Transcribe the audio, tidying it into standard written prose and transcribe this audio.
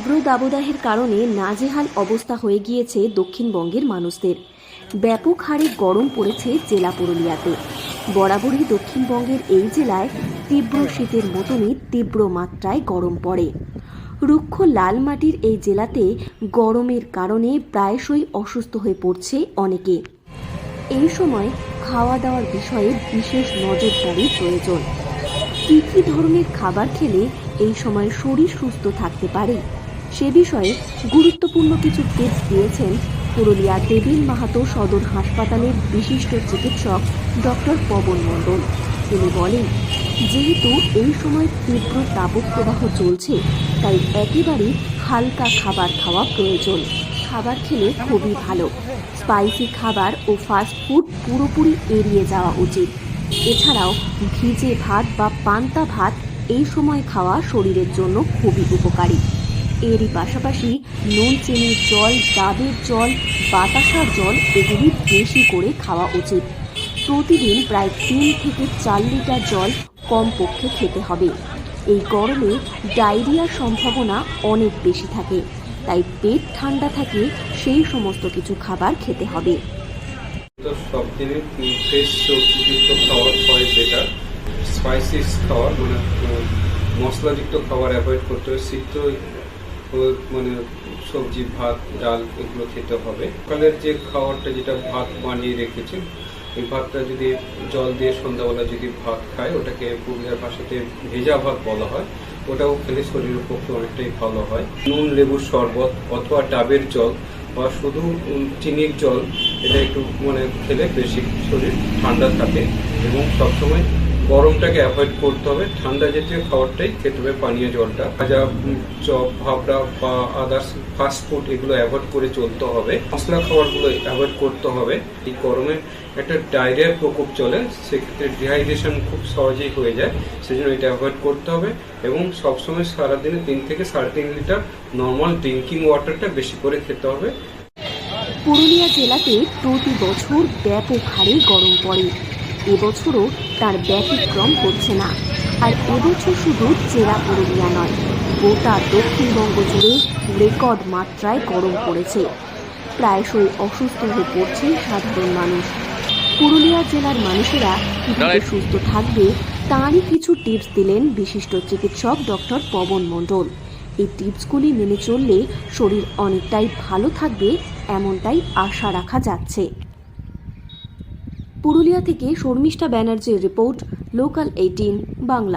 তীব্র দাবদাহের কারণে নাজেহাল অবস্থা হয়ে গিয়েছে দক্ষিণবঙ্গের মানুষদের। ব্যাপক হারে গরম পড়েছে জেলা পুরুলিয়াতে। বরাবরই দক্ষিণবঙ্গের এই জেলায় তীব্র শীতের মতনই তীব্র মাত্রায় গরম পড়ে। রুক্ষ লাল মাটির এই জেলাতে গরমের কারণে প্রায়শই অসুস্থ হয়ে পড়ছে অনেকে। এই সময় খাওয়া দাওয়ার বিষয়ে বিশেষ নজরদারির প্রয়োজন। কী কী ধরনের খাবার খেলে এই সময় শরীর সুস্থ থাকতে পারে সে বিষয়ে গুরুত্বপূর্ণ কিছু টিপস দিয়েছেন পুরুলিয়া টেবিল মাহাতো সদর হাসপাতালের বিশিষ্ট চিকিৎসক ডক্টর পবন মণ্ডল। তিনি বলেন, যেহেতু এই সময় তীব্র তাপপ্রবাহ চলছে, তাই একেবারেই হালকা খাবার খাওয়া প্রয়োজন। খাবার খেলে খুবই ভালো। স্পাইসি খাবার ও ফাস্ট ফুড পুরোপুরি এড়িয়ে যাওয়া উচিত। এছাড়াও ভিজে ভাত বা পান্তা ভাত এই সময় খাওয়া শরীরের জন্য খুবই উপকারী। এরই পাশাপাশি নুন চিনির জল, ডাবের জল, বাতাসার জল এগুলি বেশি করে খাওয়া উচিত। প্রতিদিন প্রায় 3 থেকে 4 লিটার জল কমপক্ষে খেতে হবে। এই গরমে ডায়রিয়ার সম্ভাবনা অনেক বেশি থাকে, তাই পেট ঠান্ডা থাকে সেই সমস্ত কিছু খাবার খেতে হবে। তো সব দিনে ফ্রেশ সবজিযুক্ত খাবার হয় বেটার। স্পাইসিস খাবার মানে মশলাযুক্ত খাবার অ্যাভয়েড করতে হবে। সিদ্ধ মানে সবজি, ভাত, ডাল এগুলো খেতে হবে। সকালের যে খাবারটা, যেটা ভাত বানিয়ে রেখেছে, এই ভাতটা যদি জল দিয়ে সন্ধ্যাবেলা যদি ভাত খায়, ওটাকে পুরুলিয়ার ভাষাতে ভেজা ভাত বলা হয়। ওটাও খেলে শরীরের পক্ষে অনেকটাই ভালো হয়। নুন লেবুর শরবত অথবা ডাবের জল বা শুধু চিনির জল, এটা একটু মানে খেলে বেশি শরীর ঠান্ডা থাকে। এবং সবসময় গরমটাকে অ্যাভয়েড করতে হবে। ঠান্ডা জাতীয় খাবারটাই খেতে হবে, পানীয় জলটা। ভাজা, চপ, ভাবড়া বা আদার্স ফাস্ট ফুড এগুলো অ্যাভয়েড করে চলতে হবে। মশলা খাবারগুলো অ্যাভয়েড করতে হবে। এই গরমে একটা ডায়রিয়ার প্রকোপ চলে, সেক্ষেত্রে ডিহাইড্রেশন খুব সহজেই হয়ে যায়। সেজন্য এটা অ্যাভয়েড করতে হবে। এবং সবসময় সারাদিনে 3 থেকে 3.5 লিটার নর্মাল ড্রিঙ্কিং ওয়াটারটা বেশি করে খেতে হবে। পুরুলিয়া জেলাতে প্রতি বছর ব্যাপক হারে গরম পড়ে। এবছরও তার ব্যতিক্রম হচ্ছে না। আর এবছর শুধু জেলা পুরুলিয়া নয়, গোটা দক্ষিণবঙ্গ জুড়ে রেকর্ড মাত্রায় গরম পড়েছে। প্রায়শই অসুস্থ হয়ে পড়ছে সাধারণ মানুষ। পুরুলিয়া জেলার মানুষেরা কীভাবে সুস্থ থাকবে তারই কিছু টিপস দিলেন বিশিষ্ট চিকিৎসক ডক্টর পবন মণ্ডল। এই টিপসগুলি মেনে চললে শরীর অনেকটাই ভালো থাকবে, এমনটাই আশা রাখা যাচ্ছে। পুরুলিয়া থেকে শর্মিষ্ঠা ব্যানার্জির রিপোর্ট, লোকাল 18 বাংলা।